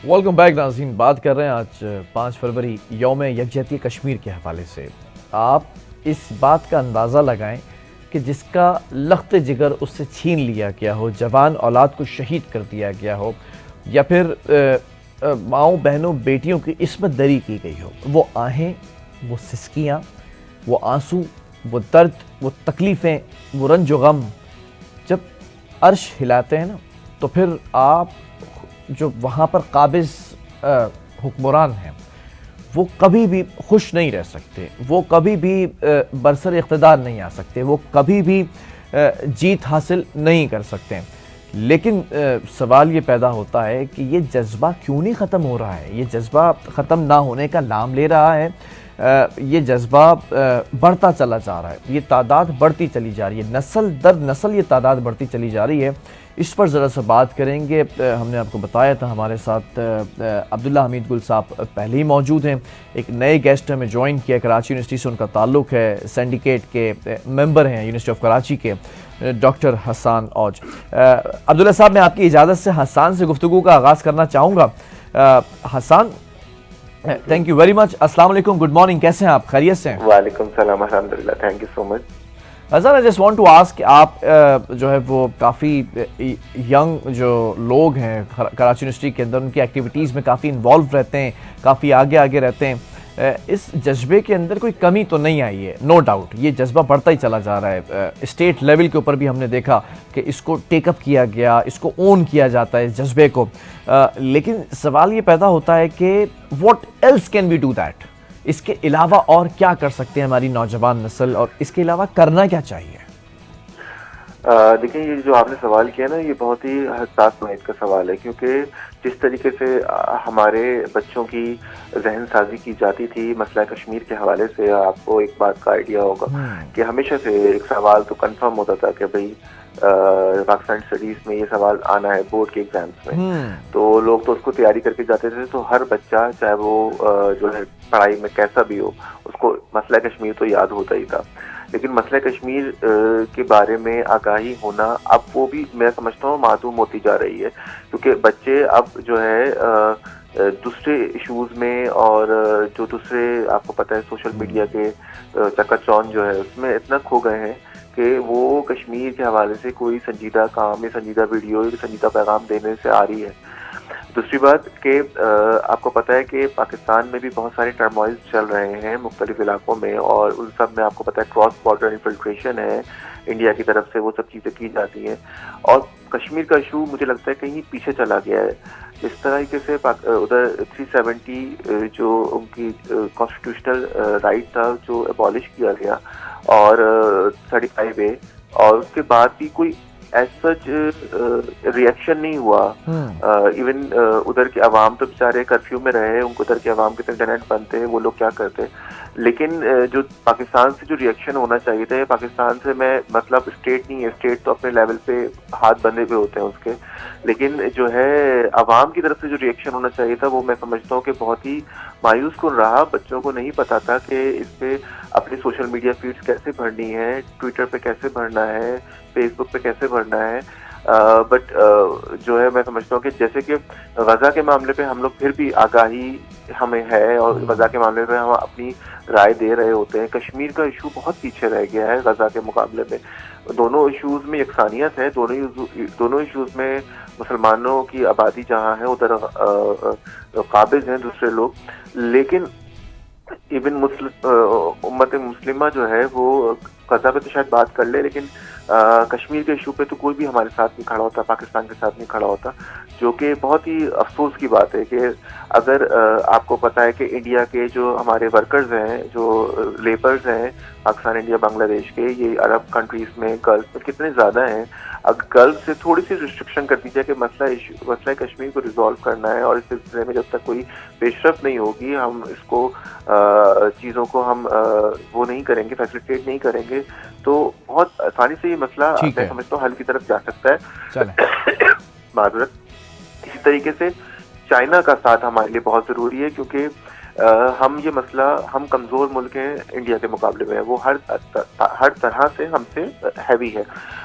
Welcome back ناظرین، بات کر رہے ہیں آج 5 فروری یوم یکجہتی کشمیر کے حوالے سے۔ آپ اس بات کا اندازہ لگائیں کہ جس کا لخت جگر اس سے چھین لیا گیا ہو، جوان اولاد کو شہید کر دیا گیا ہو، یا پھر ماؤں بہنوں بیٹیوں کی عصمت دری کی گئی ہو، وہ آہیں، وہ سسکیاں، وہ آنسو، وہ درد، وہ تکلیفیں، وہ رنج و غم جب عرش ہلاتے ہیں نا، تو پھر آپ جو وہاں پر قابض حکمران ہیں وہ کبھی بھی خوش نہیں رہ سکتے، وہ کبھی بھی برسر اقتدار نہیں آ سکتے، وہ کبھی بھی جیت حاصل نہیں کر سکتے۔ لیکن سوال یہ پیدا ہوتا ہے کہ یہ جذبہ کیوں نہیں ختم ہو رہا ہے؟ یہ جذبہ ختم نہ ہونے کا نام لے رہا ہے، یہ جذبہ بڑھتا چلا جا رہا ہے، یہ تعداد بڑھتی چلی جا رہی ہے، نسل در نسل یہ تعداد بڑھتی چلی جا رہی ہے۔ اس پر ذرا سا بات کریں گے۔ ہم نے آپ کو بتایا تھا ہمارے ساتھ عبداللہ حمید گل صاحب پہلے ہی موجود ہیں، ایک نئے گیسٹ ہمیں جوائن کیا، کراچی یونیورسٹی سے ان کا تعلق ہے، سینڈیکیٹ کے ممبر ہیں یونیورسٹی آف کراچی کے، ڈاکٹر حسان اوج۔ عبداللہ صاحب، میں آپ کی اجازت سے حسان سے گفتگو کا آغاز کرنا چاہوں گا۔ حسان، تھینک یو ویری مچ۔ السلام علیکم، گڈ مارننگ، کیسے ہیں آپ؟ خیریت سے ہیں؟ وعلیکم السلام، الحمدللہ، thank you so much. Hassan, I just want to ask کہ آپ جو ہے وہ کافی ینگ جو لوگ ہیں کراچی یونیورسٹی کے اندر، ان کی ایکٹیویٹیز میں کافی انوالو رہتے ہیں، کافی آگے رہتے ہیں، اس جذبے کے اندر کوئی کمی تو نہیں آئی ہے؟ نو ڈاؤٹ یہ جذبہ بڑھتا ہی چلا جا رہا ہے، اسٹیٹ لیول کے اوپر بھی ہم نے دیکھا کہ اس کو ٹیک اپ کیا گیا، اس کو اون کیا جاتا ہے اس جذبے کو، لیکن سوال یہ پیدا ہوتا ہے کہ what else can we do that? اس کے علاوہ اور کیا کر سکتے ہیں ہماری نوجوان نسل، اور اس کے علاوہ کرنا کیا چاہیے؟ دیکھیں، یہ جو آپ نے سوال کیا نا، یہ بہت ہی حساس نوعیت کا سوال ہے، کیونکہ جس طریقے سے ہمارے بچوں کی ذہن سازی کی جاتی تھی مسئلہ کشمیر کے حوالے سے، آپ کو ایک بات کا آئیڈیا ہوگا کہ ہمیشہ سے ایک سوال تو کنفرم ہوتا تھا کہ بھئی پاکستان اسٹڈیز میں یہ سوال آنا ہے بورڈ کے ایگزامس میں، تو لوگ تو اس کو تیاری کر کے جاتے تھے، تو ہر بچہ چاہے وہ جو ہے پڑھائی میں کیسا بھی ہو، اس کو مسئلہ کشمیر تو یاد ہوتا ہی تھا۔ لیکن مسئلہ کشمیر کے بارے میں آگاہی ہونا اب وہ بھی میں سمجھتا ہوں معدوم ہوتی جا رہی ہے، کیونکہ بچے اب جو ہے دوسرے ایشوز میں، اور جو دوسرے آپ کو پتہ ہے سوشل میڈیا کے چکا چون جو ہے اس میں اتنا کھو گئے ہیں کہ وہ کشمیر کے حوالے سے کوئی سنجیدہ کام یا سنجیدہ ویڈیو یا سنجیدہ پیغام دینے سے آ رہی ہے۔ دوسری بات کہ آپ کو پتہ ہے کہ پاکستان میں بھی بہت سارے ٹرموائل چل رہے ہیں مختلف علاقوں میں، اور ان سب میں آپ کو پتہ ہے کراس بارڈر انفلٹریشن ہے انڈیا کی طرف سے، وہ سب چیزیں کی جاتی ہیں، اور کشمیر کا ایشو مجھے لگتا ہے کہیں پیچھے چلا گیا ہے۔ اس طریقے سے ادھر 370 جو ان کی کانسٹیٹیوشنل رائٹ تھا جو ابالش کیا گیا، اور 35A، اور اس کے بعد بھی کوئی ایز سچ ریئیکشن نہیں ہوا۔ ایون ادھر کے عوام تو بیچارے کرفیو میں رہے، ان کو ادھر کے عوام کے انٹرنیٹ بند تھے، وہ لوگ کیا کرتے، لیکن جو پاکستان سے جو ریئیکشن ہونا چاہیے تھا، پاکستان سے میں مطلب اسٹیٹ نہیں ہے، اسٹیٹ تو اپنے لیول پہ ہاتھ بندھے ہوئے ہوتے ہیں اس کے، لیکن جو ہے عوام کی طرف سے جو ریئیکشن ہونا چاہیے تھا وہ میں سمجھتا ہوں کہ بہت ہی مایوس کن رہا۔ بچوں کو نہیں پتا تھا کہ اس پہ اپنی سوشل میڈیا فیڈز کیسے بھرنی ہے، ٹویٹر پہ کیسے بھرنا ہے، فیس بک پہ کیسے بھرنا ہے، بٹ جو ہے میں سمجھتا ہوں کہ جیسے کہ غزہ کے معاملے پہ ہم لوگ پھر بھی آگاہی ہمیں ہے، اور غزہ کے معاملے پہ ہم اپنی رائے دے رہے ہوتے ہیں۔ کشمیر کا ایشو بہت پیچھے رہ گیا ہے غزہ کے مقابلے میں، دونوں ایشوز میں یکسانیت ہے، دونوں ایشوز میں مسلمانوں کی آبادی جہاں ہے ادھر قابض ہیں دوسرے لوگ، لیکن ایون امت مسلمہ جو ہے وہ غزہ پہ تو شاید بات کر لے، لیکن کشمیر کے ایشو پہ تو کوئی بھی ہمارے ساتھ نہیں کھڑا ہوتا، پاکستان کے ساتھ نہیں کھڑا ہوتا، جو کہ بہت ہی افسوس کی بات ہے کہ اگر آپ کو پتہ ہے کہ انڈیا کے جو ہمارے ورکرز ہیں، جو لیبرز ہیں پاکستان، انڈیا، بنگلہ دیش کے، یہ عرب کنٹریز میں، گلف میں کتنے زیادہ ہیں، اگر گلف سے تھوڑی سی ریسٹرکشن کر دی جائے کہ مسئلہ کشمیر کو ریزالو کرنا ہے، اور اس سلسلے میں جب تک کوئی پیش رفت نہیں ہوگی، ہم اس کو چیزوں کو ہم وہ نہیں کریں گے، فیسیلیٹیٹ نہیں کریں گے، تو بہت آسانی سے یہ مسئلہ میں سمجھتا ہوں حل کی طرف جا سکتا ہے۔ معذرت۔ اسی طریقے سے چائنا کا ساتھ ہمارے لیے بہت ضروری ہے، کیونکہ ہم یہ مسئلہ، ہم کمزور ملک ہیں انڈیا کے مقابلے میں، وہ ہر ہر طرح سے ہم سے ہیوی ہے.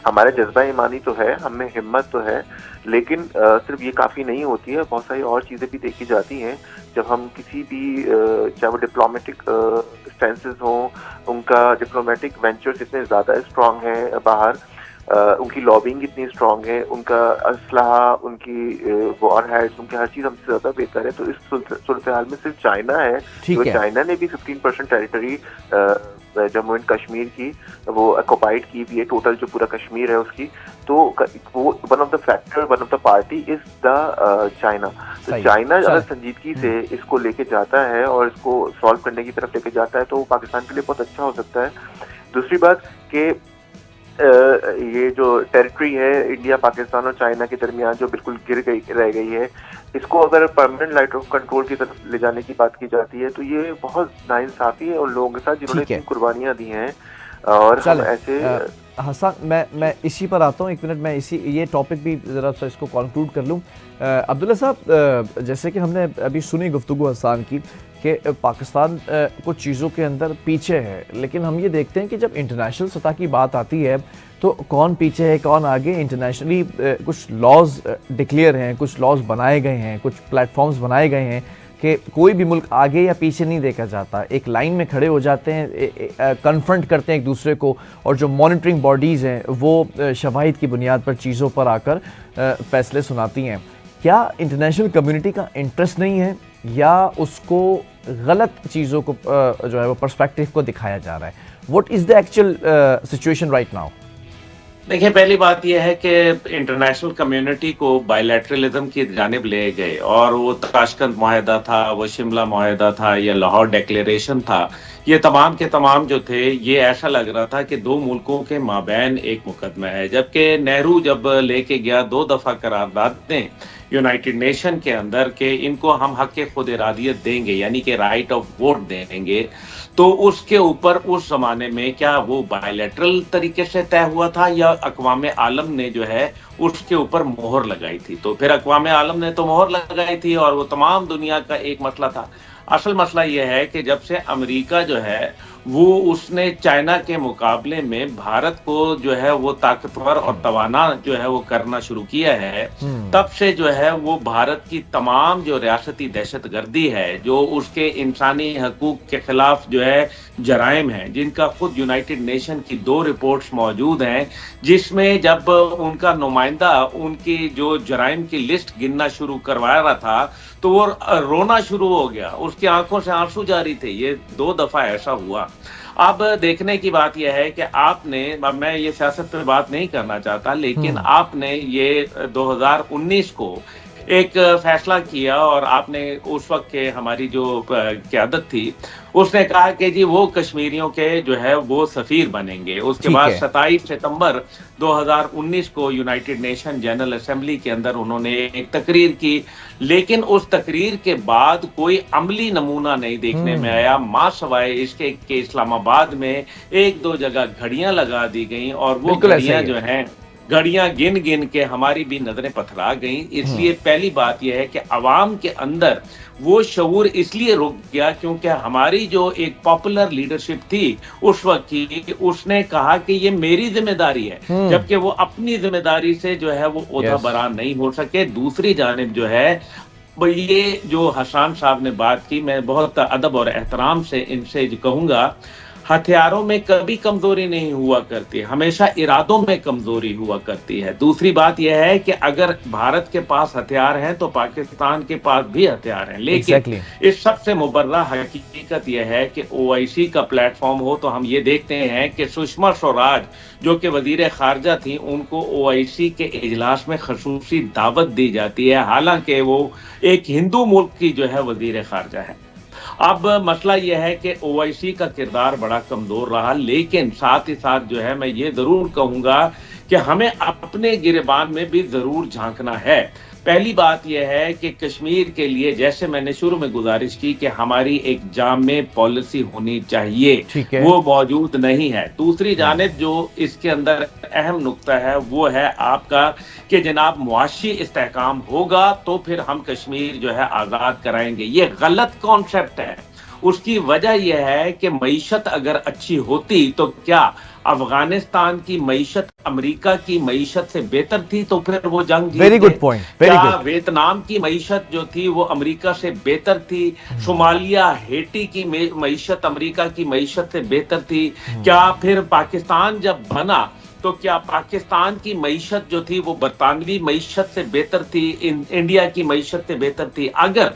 ہمارا جذبہ ایمانی تو ہے, ہم میں ہمت تو ہے, لیکن صرف یہ کافی نہیں ہوتی ہے, بہت ساری اور چیزیں بھی دیکھی جاتی ہیں. جب ہم کسی بھی چاہے وہ ڈپلومیٹک اسٹینسز ہوں, ان کا ڈپلومیٹک وینچرز اتنے زیادہ اسٹرانگ ہیں باہر, ان کی لابنگ اتنی اسٹرانگ ہے, ان کا اسلحہ, ان کی وار ہیڈز, ان کی ہر چیز ہم سے زیادہ بہتر ہے. تو اس صورتحال میں صرف چائنا ہے, ٹھیک ہے, چائنا نے بھی 15% ٹیریٹری جموں اینڈ کشمیر کی وہ آکوپائڈ کی بھی ہے, ٹوٹل جو پورا کشمیر ہے اس کی. تو وہ one of the factor, one of the party is the China. تو چائنا اگر سنجیدگی سے اس کو لے کے جاتا ہے اور اس کو سالو کرنے کی طرف لے کے جاتا ہے تو وہ پاکستان کے لیے بہت اچھا ہو سکتا ہے. دوسری بات کہ یہ جو ٹیریٹری ہے انڈیا, پاکستان اور چائنا کے درمیان جو بالکل رہ گئی ہے, اس کو اگر پرماننٹ لائٹ آف کنٹرول کی طرف لے جانے کی بات کی جاتی ہے تو یہ بہت ناانصافی ہے ان لوگوں کے ساتھ جنہوں نے اتنی قربانیاں دی ہیں. اور ہم ایسے حسن, میں اسی پر آتا ہوں, ایک منٹ, میں یہ ٹاپک بھی ذرا سا اس کو کنکلوڈ کر لوں. عبداللہ صاحب, جیسے کہ ہم نے ابھی سنی گفتگو حسان کی کہ پاکستان کچھ چیزوں کے اندر پیچھے ہے, لیکن ہم یہ دیکھتے ہیں کہ جب انٹرنیشنل سطح کی بات آتی ہے تو کون پیچھے ہے کون آگے. انٹرنیشنلی کچھ لاز ڈکلیئر ہیں, کچھ لاز بنائے گئے ہیں, کچھ پلیٹ فارمز بنائے گئے ہیں کہ کوئی بھی ملک آگے یا پیچھے نہیں دیکھا جاتا, ایک لائن میں کھڑے ہو جاتے ہیں, کنفرنٹ کرتے ہیں ایک دوسرے کو, اور جو مانیٹرنگ باڈیز ہیں وہ شواہد کی بنیاد پر چیزوں پر آ کر فیصلے سناتی ہیں. کیا انٹرنیشنل کمیونٹی کا انٹرسٹ نہیں ہے یا اس کو غلط چیزوں کو جو ہے وہ پرسپیکٹو کو دکھایا جا رہا ہے؟ What is the actual situation right now? دیکھیں, پہلی بات یہ ہے کہ انٹرنیشنل کمیونٹی کو بائیلیٹرلزم کی جانب لے گئے, اور وہ تاشکند معاہدہ تھا, وہ شملہ معاہدہ تھا, یا لاہور ڈیکلیریشن تھا, یہ تمام کے تمام جو تھے یہ ایسا لگ رہا تھا کہ دو ملکوں کے مابین ایک مقدمہ ہے. جبکہ نہرو جب لے کے گیا 2 دفعہ قرارداد دیں یونائٹڈ نیشن کے اندر کہ ان کو ہم حق خود ارادیت دیں گے, یعنی کہ رائٹ آف ووٹ دیں گے, تو اس کے اوپر اس زمانے میں کیا وہ بائیلیٹرل طریقے سے طے ہوا تھا یا اقوام عالم نے جو ہے اس کے اوپر مہر لگائی تھی؟ تو پھر اقوام عالم نے تو مہر لگائی تھی اور وہ تمام دنیا کا ایک مسئلہ تھا. اصل مسئلہ یہ ہے کہ جب سے امریکہ جو ہے وہ اس نے چائنا کے مقابلے میں بھارت کو جو ہے وہ طاقتور اور توانا جو ہے وہ کرنا شروع کیا ہے, تب سے جو ہے وہ بھارت کی تمام جو ریاستی دہشت گردی ہے, جو اس کے انسانی حقوق کے خلاف جو ہے جرائم ہیں, جن کا خود یونائٹڈ نیشن کی 2 رپورٹس موجود ہیں, جس میں جب ان کا نمائندہ ان کی جو جرائم کی لسٹ گننا شروع کروا رہا تھا تو وہ رونا شروع ہو گیا, اس کی آنکھوں سے آنسو جاری تھے. یہ 2 دفعہ ایسا ہوا. اب دیکھنے کی بات یہ ہے کہ آپ نے, میں یہ سیاست پہ بات نہیں کرنا چاہتا, لیکن آپ نے یہ 2019 کو ایک فیصلہ کیا, اور آپ نے اس وقت کے ہماری جو قیادت تھی اس نے کہا کہ جی وہ کشمیریوں کے جو ہے وہ سفیر بنیں گے. اس کے بعد 27 ستمبر 2019 کو یونائٹڈ نیشن جنرل اسمبلی کے اندر انہوں نے ایک تقریر کی, لیکن اس تقریر کے بعد کوئی عملی نمونہ نہیں دیکھنے میں آیا, ماں سوائے اس کے کہ اسلام آباد میں 1-2 جگہ گھڑیاں لگا دی گئیں, اور وہ گھڑیاں جو ہیں گھڑیاں گن گن کے ہماری بھی نظریں پتھرا گئیں. اس لیے پہلی بات یہ ہے کہ عوام کے اندر وہ شعور اس لیے رک گیا کیونکہ ہماری جو ایک پاپولر لیڈرشپ تھی اس وقت کی, اس نے کہا کہ یہ میری ذمہ داری ہے, جبکہ وہ اپنی ذمہ داری سے جو ہے وہ عہدہ برآں نہیں ہو سکے. دوسری جانب جو ہے یہ جو حسان صاحب نے بات کی, میں بہت ادب اور احترام سے ان سے کہوں گا, ہتھیاروں میں کبھی کمزوری نہیں ہوا کرتی, ہمیشہ ارادوں میں کمزوری ہوا کرتی ہے. دوسری بات یہ ہے کہ اگر بھارت کے پاس ہتھیار ہیں تو پاکستان کے پاس بھی ہتھیار ہیں, لیکن اس سب سے مبرہ حقیقت یہ ہے کہ OIC کا پلیٹ فارم ہو تو ہم یہ دیکھتے ہیں کہ سشما سوراج جو کہ وزیر خارجہ تھی, ان کو OIC کے اجلاس میں خصوصی دعوت دی جاتی ہے, حالانکہ وہ ایک ہندو ملک کی جو ہے وزیر خارجہ ہے. اب مسئلہ یہ ہے کہ OIC کا کردار بڑا کمزور رہا, لیکن ساتھ ہی ساتھ جو ہے میں یہ ضرور کہوں گا کہ ہمیں اپنے گریبان میں بھی ضرور جھانکنا ہے. پہلی بات یہ ہے کہ کشمیر کے لیے جیسے میں نے شروع میں گزارش کی کہ ہماری ایک جامع پالیسی ہونی چاہیے, وہ موجود نہیں ہے. دوسری جانب جو اس کے اندر اہم نقطہ ہے وہ ہے آپ کا کہ جناب معاشی استحکام ہوگا تو پھر ہم کشمیر جو ہے آزاد کرائیں گے. یہ غلط کانسیپٹ ہے. اس کی وجہ یہ ہے کہ معیشت اگر اچھی ہوتی تو کیا افغانستان کی معیشت امریکہ کی معیشت سے بہتر تھی تو پھر وہ جنگ جیت ویری گئے۔ گڈ پوائنٹ، ویری کیا گڈ۔ ویتنام کی معیشت جو تھی وہ امریکہ سے بہتر تھی؟ صومالیہ ہیٹی کی معیشت امریکہ کی معیشت سے بہتر تھی؟ کیا پھر پاکستان جب بنا تو کیا پاکستان کی معیشت جو تھی وہ برطانوی معیشت سے بہتر تھی، انڈیا کی معیشت سے بہتر تھی؟ اگر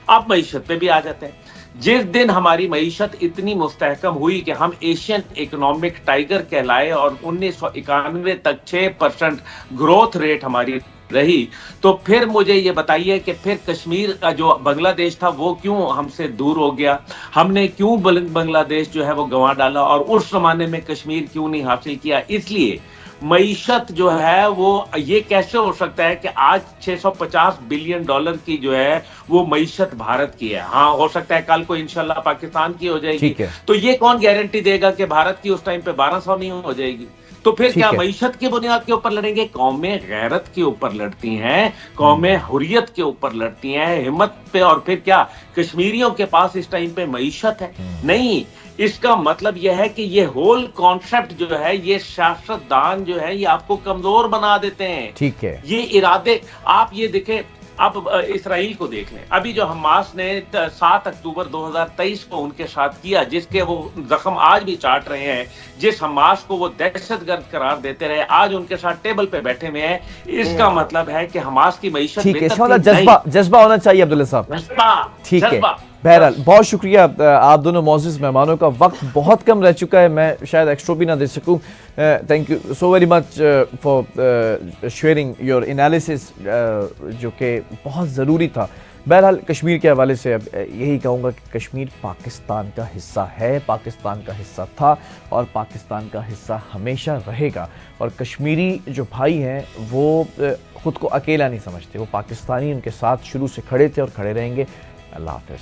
اب معیشت پہ بھی آ جاتے ہیں، جس دن ہماری معیشت اتنی مستحکم ہوئی کہ ہم ایشین اکنامک ٹائیگر کہلائے اور 1991 تک 6% گروتھ ریٹ ہماری رہی، تو پھر مجھے یہ بتائیے کہ پھر کشمیر کا جو بنگلہ دیش تھا وہ کیوں ہم سے دور ہو گیا؟ ہم نے کیوں بنگلہ دیش جو ہے وہ گنوا ڈالا اور اس زمانے میں کشمیر کیوں نہیں حاصل کیا؟ اس لیے معیشت جو ہے وہ یہ کیسے ہو سکتا ہے کہ آج $650 بلین کی جو ہے وہ معیشت بھارت کی ہے؟ ہاں ہو سکتا ہے کل کو انشاءاللہ پاکستان کی ہو جائے گی، ٹھیک ہے۔ تو یہ کون گارنٹی دے گا کہ بھارت کی اس ٹائم پہ 1200 نہیں ہو جائے گی؟ تو پھر کیا معیشت کی بنیاد کے اوپر لڑیں گے؟ قومیں غیرت کے اوپر لڑتی ہیں، قومیں حریت کے اوپر لڑتی ہیں، ہمت پہ۔ اور پھر کیا کشمیریوں کے پاس اس ٹائم پہ معیشت ہے؟ نہیں۔ اس کا مطلب یہ ہے کہ یہ ہول کانسیپٹ جو ہے، یہ سیاستدان جو ہے یہ آپ کو کمزور بنا دیتے ہیں۔ ٹھیک ہے۔ یہ ارادے آپ یہ دیکھیں، اب اسرائیل کو دیکھ لیں، ابھی جو حماس نے 7 اکتوبر 2023 کو ان کے ساتھ کیا، جس کے وہ زخم آج بھی چاٹ رہے ہیں، جس حماس کو وہ دہشت گرد قرار دیتے رہے، آج ان کے ساتھ ٹیبل پہ بیٹھے ہوئے ہیں۔ اس کا مطلب ہے کہ حماس کی معیشت ٹھیک ہے، اس کا بہتر مطلب جذبہ ہونا چاہیے عبداللہ صاحب۔ ٹھیک ہے، بہرحال بہت شکریہ آپ دونوں معزز مہمانوں کا، وقت بہت کم رہ چکا ہے، میں شاید ایکسٹرا بھی نہ دے سکوں۔ Thank you so very much for sharing your analysis, جو کہ بہت ضروری تھا۔ بہرحال کشمیر کے حوالے سے اب یہی کہوں گا کہ کشمیر پاکستان کا حصہ ہے، پاکستان کا حصہ تھا اور پاکستان کا حصہ ہمیشہ رہے گا، اور کشمیری جو بھائی ہیں وہ خود کو اکیلا نہیں سمجھتے، وہ پاکستانی ان کے ساتھ شروع سے کھڑے تھے اور کھڑے رہیں گے۔ اللہ حافظ۔